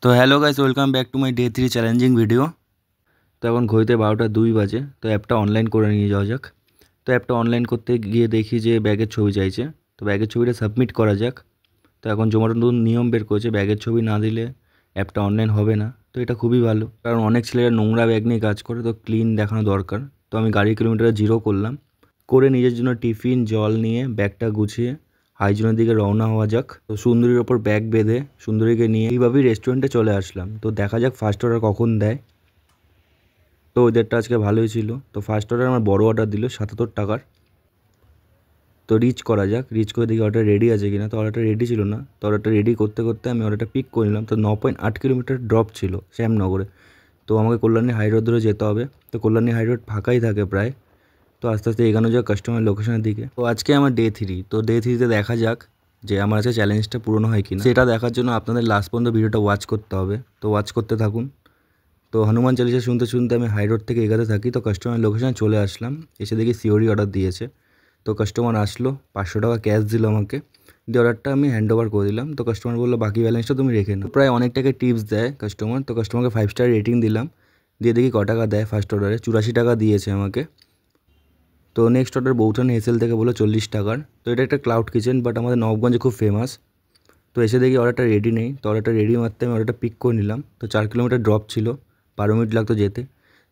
তো hello guys, welcome back to my day 3 challenging video. তো এখন ঘড়িতে 12টা 2 বাজে। তো অ্যাপটা অনলাইন করে নিয়ে যাওয়া যাক। তো অ্যাপটা অনলাইন করতে গিয়ে দেখি যে ব্যাগের ছবি চাইছে। তো ব্যাগের ছবিটা সাবমিট করা যাক। তো এখন জোম্যাটো নতুন নিয়ম বের করেছে, ব্যাগের ছবি না দিলে অ্যাপটা অনলাইন হবে না। তো এটা খুবই ভালো, কারণ অনেক ছেলেরা নোংরা ব্যাগ নিয়ে কাজ করে, তো ক্লিন দেখানো দরকার। তো আমি গাড়ির কিলোমিটার 0 করলাম, করে নিজের জন্য টিফিন জল নিয়ে ব্যাগটা গুছিয়ে হাইজনের দিকে রওনা হওয়া যাক। তো সুন্দরীর ওপর ব্যাগ বেঁধে সুন্দরীকে নিয়ে এইভাবেই রেস্টুরেন্টে চলে আসলাম। তো দেখা যাক ফার্স্ট অর্ডার কখন দেয়। তো ওদেরটা আজকে ভালোই ছিল। তো ফার্স্ট অর্ডার আমার বড় অর্ডার দিল 77 টাকার। তো রিচ করা যাক, রিচ করে দেখি অর্ডার রেডি আছে কিনা। তো অর্ডারটা রেডি ছিল না। তো অর্ডারটা রেডি করতে করতে আমি অর্ডারটা পিক করে নিলাম। তো 9.8 কিলোমিটার ড্রপ ছিল শ্যামনগরে। তো আমাকে কল্যাণী হাই রোড ধরে যেতে হবে। তো কল্যাণী হাই রোড ফাঁকাই থাকে প্রায়। তো আস্তে আস্তে এগানো যাক কাস্টমার লোকেশনের দিকে। তো আজকে আমার ডে 3। তো ডে 3তে দেখা যাক যে আমার আজকে চ্যালেঞ্জটা পূরণ হয় কিনা। সেটা দেখার জন্য আপনাদের লাস্ট পর্যন্ত ভিডিওটা ওয়াচ করতে হবে। তো ওয়াচ করতে থাকুন। তো হনুমান চালিসা শুনতে শুনতে আমি হাই রোড থেকে এগাতে থাকি। তো কাস্টমার লোকেশনে চলে আসলাম। এসে দেখি সিওরি অর্ডার দিয়েছে। তো কাস্টমার আসলো, 500 টাকা ক্যাশ দিল আমাকে, দিয়ে অর্ডারটা আমি হ্যান্ড ওভার করে দিলাম। তো কাস্টমার বললো বাকি ব্যালেন্সটা তুমি রেখে নাও। প্রায় অনেক টাকা টিপস দেয় কাস্টমার। তো কাস্টমারকে 5 স্টার রেটিং দিলাম, দিয়ে দেখি ক টাকা দেয়। ফার্স্ট অর্ডারে 84 টাকা দিয়েছে আমাকে। তো নেক্সট অর্ডার বৌঠান হেসেল থেকে বলো 40 টাকার। তো এটা একটা ক্লাউড কিচেন, বাট আমাদের নবগঞ্জে খুব ফেমাস। তো এসে দেখি অর্ডারটা রেডি নেই। তো অর্ডারটা রেডি মারতে আমি অর্ডারটা পিক করে নিলাম। তো 4 কিলোমিটার ড্রপ ছিল, 12 মিনিট লাগতো যেতে।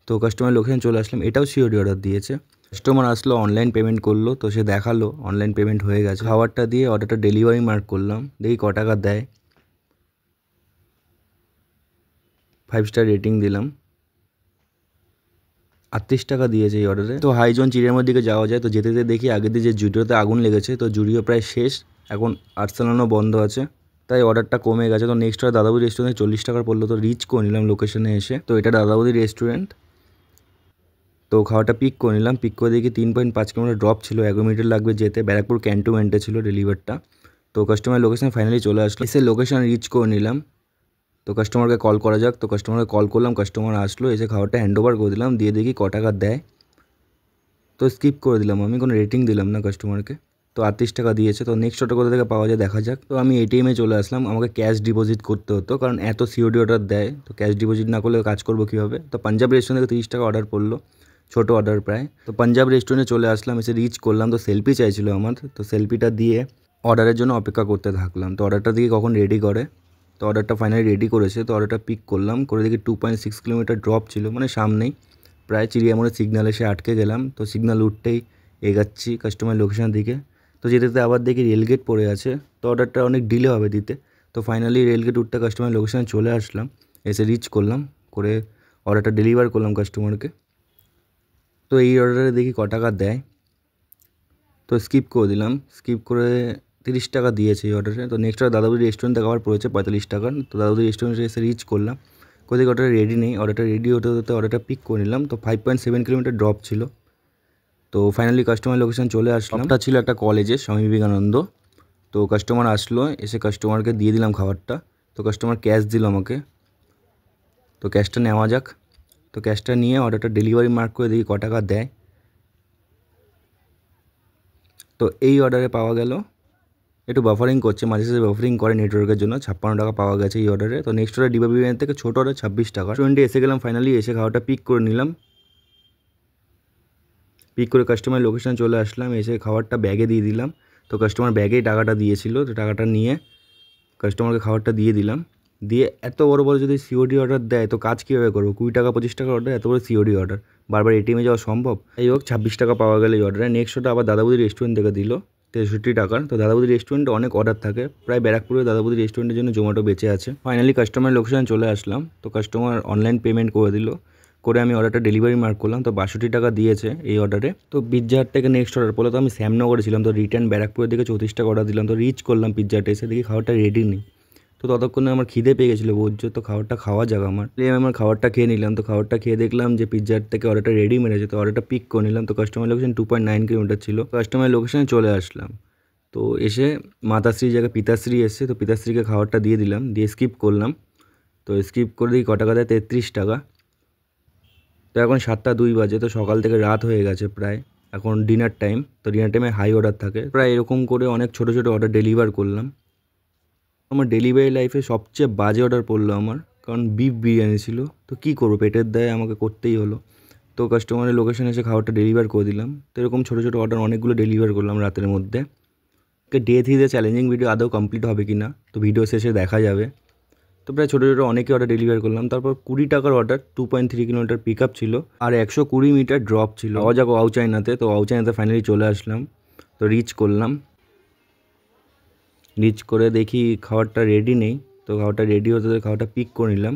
তো কাস্টমার লোকেশন চলে আসলাম। এটাও সিওডি অর্ডার দিয়েছে। কাস্টমার আসলো, অনলাইন পেমেন্ট করলো। তো সে দেখালো অনলাইন পেমেন্ট হয়ে গেছে। খাবারটা দিয়ে অর্ডারটা ডেলিভারি মার্ক করলাম, দেখি ক টাকা দেয়। 5 স্টার রেটিং দিলাম। 38 টাকা দিয়েছে এই অর্ডারে। তো হাইজন চিড়িয়ামার দিকে যাওয়া যায়। তো যেতে যেতে দেখি আগের দিয়ে যে জুডিওতে আগুন লেগেছে। তো জুডিও প্রায় শেষ, এখন আর্ট চালানো বন্ধ আছে, তাই অর্ডারটা কমে গেছে। তো নেক্সট অর্ডার দাদাবুদি রেস্টুরেন্টে 40 টাকার পড়লো। তো রিচ করে নিলাম লোকেশনে এসে। তো এটা দাদাবুদি রেস্টুরেন্ট। তো খাওয়াটা পিক করে নিলাম। পিক করে দেখি 3.5 কিলোমিটার ড্রপ ছিল, 11 মিনিট লাগবে যেতে। ব্যারাকপুর ক্যান্টনমেন্টে ছিল ডেলিভারটা। তো কাস্টমার লোকেশন ফাইনালি চলে আসলো। এসে লোকেশন রিচ করে নিলাম। তো কাস্টমারকে কল করা যাক। তো কাস্টমারকে কল করলাম, কাস্টমার আসলো, এসে খাবারটা হ্যান্ড ওভার করে দিলাম, দিয়ে দেখি ক টাকা দেয়। তো স্কিপ করে দিলাম, আমি কোনো রেটিং দিলাম না কাস্টমারকে। তো 38 টাকা দিয়েছে। তো নেক্সট অর্ডার কোথা থেকে পাওয়া যায় দেখা যাক। তো আমি এটিএমে চলে আসলাম। আমাকে ক্যাশ ডিপোজিট করতে হতো, কারণ এত সিওডি অর্ডার দেয়। তো ক্যাশ ডিপোজিট না করলে কাজ করবো কীভাবে। তো পাঞ্জাব রেস্টুরেন্ট থেকে 30 টাকা অর্ডার পড়লো, ছোটো অর্ডার প্রায়। তো পাঞ্জাব রেস্টুরেন্টে চলে আসলাম, এসে রিচ করলাম। তো সেলফি চাইছিল আমার। তো সেলফিটা দিয়ে অর্ডারের জন্য অপেক্ষা করতে থাকলাম। তো অর্ডারটা দিয়ে কখন রেডি করে। তো অর্ডারটা ফাইনালি রেডি করেছে। তো অর্ডারটা পিক করলাম, করে দেখি 2.6 কিলোমিটার ড্রপ ছিল, মানে সামনেই। প্রায় চিড়িয়ামোড়ের সিগনালে এসে আটকে গেলাম। তো সিগনাল উঠতেই এগাচ্ছি কাস্টমার লোকেশনের দিকে। তো যেতে যেতে আবার দেখি রেলগেট পড়ে আছে। তো অর্ডারটা অনেক ডিলে হবে দিতে। তো ফাইনালি রেলগেট উঠতে কাস্টমার লোকেশনে চলে আসলাম, এসে রিচ করলাম, করে অর্ডারটা ডেলিভার করলাম কাস্টমারকে। তো এই অর্ডারে দেখি ক টাকা দেয়। তো স্কিপ করে দিলাম, স্কিপ করে 30 টাকা দিয়েছে এই অর্ডারে। তো নেক্সট অর্ডার দাদাবুদি রেস্টুরেন্ট থেকে আবার পড়েছে 45 টাকার। তো দাদাবুদি রেস্টুরেন্টে এসে রিচ করলাম, কোথায় অর্ডার রেডি নেই। অর্ডারটা রেডি হতে হতে অর্ডারটা পিক করে নিলাম। তো 5.7 কিলোমিটার ড্রপ ছিল। তো ফাইনালি কাস্টমার লোকেশন চলে আসলাম। ওটা ছিল একটা কলেজে, স্বামী বিবেকানন্দ। তো কাস্টমার আসলো, এসে কাস্টমারকে দিয়ে দিলাম খাবারটা। তো কাস্টমার ক্যাশ দিল আমাকে। তো ক্যাশটা নেওয়া যাক। তো ক্যাশটা নিয়ে অর্ডারটা ডেলিভারি মার্ক করে দেখি ক টাকা দেয়। তো এই অর্ডারে পাওয়া গেল, একটু বাফারিং করছে, মাঝে সাঝে বাফারিং করে নেটওয়ার্কের জন্য, 56 টাকা পাওয়া গেছে এই অর্ডারে। তো নেক্সট অর্ডার ডিবা বিরিয়ানি থেকে ছোটো অর্ডার 26 টাকা। রেস্টুরেন্টে এসে গেলাম ফাইনালি, এসে খাওয়াটা পিক করে নিলাম। পিক করে কাস্টমার লোকেশন চলে আসলাম, এসে খাবারটা ব্যাগে দিয়ে দিলাম। তো কাস্টমার ব্যাগেই টাকাটা দিয়েছিল। তো টাকাটা নিয়ে কাস্টমারকে খাবারটা দিয়ে দিলাম। দিয়ে এত বড় বড় যদি সিওডি অর্ডার দেয় তো কাজ কীভাবে করবো। 20 টাকা 25 টাকার অর্ডার, এত বড় সিওডি অর্ডার, বারবার এটিএমে যাওয়া সম্ভব। এই হোক, 26 টাকা পাওয়া গেল এই অর্ডারে। নেক্সট অর্ডার আবার দাদাবুদি রেস্টুরেন্ট থেকে দিল 63 টাকার। তো দাদাবুদি রেস্টুরেন্টে অনেক অর্ডার থাকে, প্রায় ব্যারাকপুরে দাদাবুদি রেস্টুরেন্টের জন্য জোম্যাটো বেঁচে আছে। ফাইনালি কাস্টমার লোকেশন চলে আসলাম। তো কাস্টমার অনলাইন পেমেন্ট করে দিল, করে আমি অর্ডারটা ডেলিভারি মার্ক করলাম। তো 62 টাকা দিয়েছে এই অর্ডারে। তো পিৎজা হাট থেকে নেক্সট অর্ডার পড়লো। তো আমি শ্যামনগরে ছিলাম। তো রিটার্ন ব্যারাকপুরের দিকে 34 টাকা অর্ডার দিলাম। তো রিচ করলাম পিৎজা হাটে, এসে দেখি খাবারটা রেডি নেই। তো ততক্ষণে আমার খিদে পেয়ে গেছিলো বোঝো। তো খাবারটা খাওয়া যাক আমার, আমি আমার খাবারটা খেয়ে নিলাম। তো খাবারটা খেয়ে দেখলাম যে পিৎজা হাট থেকে অর্ডারটা রেডি মেরেছে। তো অর্ডারটা পিক করে নিলাম। তো কাস্টমার লোকেশন 2.9 কিলোমিটার ছিল। কাস্টমার লোকেশনে চলে আসলাম। তো এসে মাতাশ্রী জায়গায় পিতাশ্রী এসছে। তো পিতাশ্রীকে খাবারটা দিয়ে দিলাম, দিয়ে স্কিপ করলাম। তো স্কিপ করে দিই ক টাকা দেয়, 33 টাকা। তো এখন 7টা 2 বাজে। তো সকাল থেকে রাত হয়ে গেছে প্রায়, এখন ডিনার টাইম। তো ডিনার টাইমে হাই অর্ডার থাকে প্রায়, এরকম করে অনেক ছোটো ছোটো অর্ডার ডেলিভার করলাম। আমার ডেলিভারি লাইফে সবচেয়ে বাজে অর্ডার পড়লো আমার, কারণ বিফ বিরিয়ানি ছিল। তো কী করবো, পেটের দায়ে আমাকে করতেই হলো। তো কাস্টমারের লোকেশন এসে খাবারটা ডেলিভার করে দিলাম। তো এরকম ছোটো ছোটো অর্ডার অনেকগুলো ডেলিভার করলাম রাতের মধ্যে। ডে 3 চ্যালেঞ্জিং ভিডিও আদৌ কমপ্লিট হবে কি না তো ভিডিও শেষে দেখা যাবে। তো প্রায় ছোটো ছোটো অনেকই অর্ডার ডেলিভার করলাম। তারপর 20 টাকার অর্ডার, 2.3 কিলোমিটার পিক আপ ছিল আর 120 মিটার ড্রপ ছিল। যাবো আউচাইনাতে। তো আউচাইনাতে ফাইনালি চলে আসলাম। তো রিচ করলাম। রিচ করে দেখি খাবারটা রেডি নেই। তো খাবারটা রেডি হতে খাবারটা পিক করে নিলাম।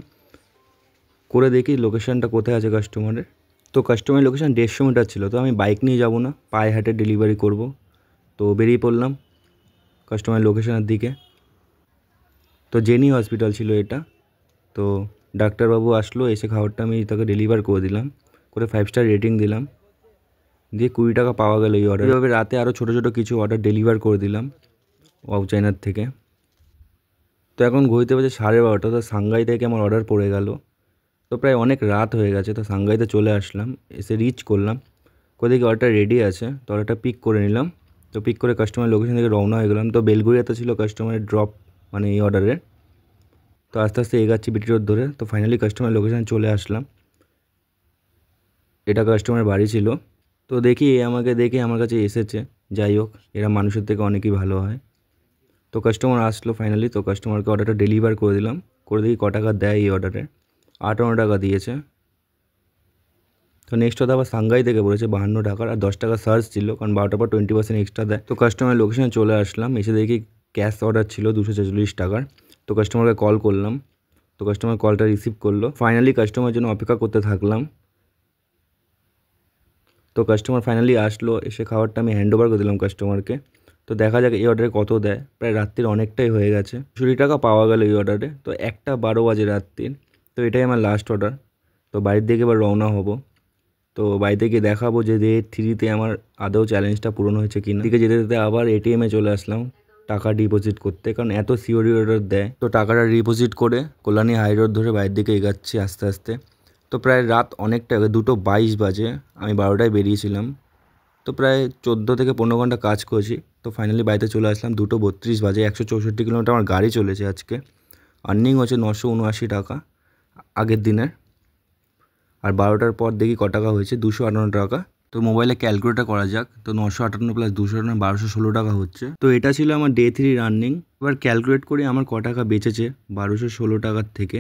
করে দেখি লোকেশানটা কোথায় আছে কাস্টমারের। তো কাস্টমারের লোকেশান 150 মিটার ছিল। তো আমি বাইক নিয়ে যাব না, পায়ে হাঁটে ডেলিভারি করব। তো বেরিয়ে পড়লাম কাস্টমারের লোকেশানের দিকে। তো জেনি হসপিটাল ছিল এটা। তো ডাক্তারবাবু আসলো, এসে খাবারটা আমি তাকে ডেলিভার করে দিলাম, করে 5 স্টার রেটিং দিলাম, দিয়ে 20 টাকা পাওয়া গেল এই অর্ডার। এইভাবে রাতে আরও ছোটো ছোটো কিছু অর্ডার ডেলিভার করে দিলাম চায়নার থেকে। তো এখন ঘড়িতে বাজে 12:30। তো সাংঘাই থেকে আমার অর্ডার পড়ে গেল। তো প্রায় অনেক রাত হয়ে গেছে। তো সাংঘাইতে চলে আসলাম, এসে রিচ করলাম। কোথায় অর্ডারটা রেডি আছে, তো অর্ডারটা পিক করে নিলাম। তো পিক করে কাস্টমার লোকেশন থেকে রওনা হয়ে গেলাম। তো বেলগুড়িয়াতে ছিল কাস্টমারের ড্রপ, মানে এই অর্ডারের। তো আস্তে আস্তে এগাচ্ছি বিটি রোড ধরে। তো ফাইনালি কাস্টমার লোকেশানে চলে আসলাম। এটা কাস্টমারের বাড়ি ছিল। তো দেখি আমাকে দেখে আমার কাছে এসেছে। যাই হোক, এরা মানুষের থেকে অনেকই ভালো হয়। তো কাস্টমার আসলো ফাইনালি। তো কাস্টমারকে অর্ডারটা ডেলিভার করে দিলাম। করে দেখি ক টাকা দেয় এই অর্ডারে। 58 টাকা দিয়েছে। তো নেক্সট কথা আবার সাংঘাই থেকে বলেছে 52 টাকার, আর 10 টাকা সার্চ ছিল, কারণ 12টার পর 20% এক্সট্রা দেয়। তো কাস্টমার লোকেশানে চলে আসলাম। এসে দেখি ক্যাশ অর্ডার ছিল 246 টাকার। তো কাস্টমারকে কল করলাম। তো কাস্টমার কলটা রিসিভ করলো। ফাইনালি কাস্টমারের জন্য অপেক্ষা করতে থাকলাম। তো কাস্টমার ফাইনালি আসলো, এসে খাবারটা আমি হ্যান্ড ওভার করে দিলাম কাস্টমারকে। তো দেখা যাক এই অর্ডারে কত দেয়। প্রায় রাত্রির অনেকটাই হয়ে গেছে, 20 টাকা পাওয়া গেল এই অর্ডারে। তো 1:12 বাজে রাত্রির। তো এটাই আমার লাস্ট অর্ডার। তো বাড়ির দিকে এবার রওনা হব। তো বাড়িতে গিয়ে দেখাবো যে ডে 3 আমার আদৌ চ্যালেঞ্জটা পূরণ হয়েছে কিনা। দিকে যেতে যেতে আবার এটিএমে চলে আসলাম টাকা ডিপোজিট করতে, কারণ এত সিওরি অর্ডার দেয়। তো টাকাটা ডিপোজিট করে কল্যাণী হাই রোড ধরে বাড়ির দিকে এগাচ্ছি আস্তে আস্তে। তো প্রায় রাত অনেকটা, 2:22 বাজে। আমি 12টায় বেরিয়েছিলাম। তো প্রায় 14 থেকে 15 ঘন্টা কাজ করেছি। তো ফাইনালি বাড়িতে চলে আসলাম 2:32 বাজে। 164 কিলোমিটার আমার গাড়ি চলেছে আজকে। আর্নিং হচ্ছে 979 টাকা আগের দিনের। আর 12টার পর দেখি ক টাকা হয়েছে, 258 টাকা। তো মোবাইলে ক্যালকুলেটার করা যাক। তো 958 প্লাস 258 1216 টাকা হচ্ছে। তো এটা ছিল আমার ডে 3 আর্নিং। এবার ক্যালকুলেট করি আমার ক টাকা বেঁচেছে 1216 টাকার থেকে।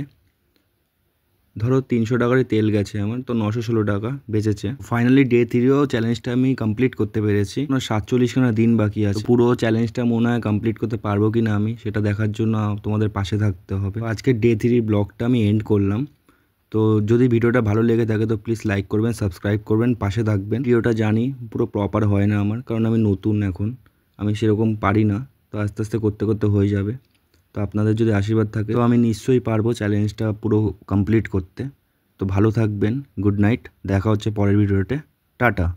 ধরো 300 টাকারই তেল গেছে আমার, তো 916 টাকা বেঁচেছে। ফাইনালি ডে 3ও চ্যালেঞ্জটা আমি কমপ্লিট করতে পেরেছি। 47খানা দিন বাকি আছে। পুরো চ্যালেঞ্জটা মনে হয় কমপ্লিট করতে পারবো কি না আমি, সেটা দেখার জন্য তোমাদের পাশে থাকতে হবে। আজকে ডে 3 ব্লগটা আমি এন্ড করলাম। তো যদি ভিডিওটা ভালো লেগে থাকে তো প্লিজ লাইক করবেন, সাবস্ক্রাইব করবেন, পাশে থাকবেন। ভিডিওটা জানি পুরো প্রপার হয় না আমার, কারণ আমি নতুন এখন, আমি সেরকম পারি না। তো আস্তে আস্তে করতে করতে হয়ে যাবে। তো আপনাদের যদি আশীর্বাদ থাকে তো আমি নিশ্চয়ই পারবো চ্যালেঞ্জটা পুরো কমপ্লিট করতে। তো ভালো থাকবেন, গুড নাইট, দেখা হচ্ছে পরের ভিডিওতে, টাটা।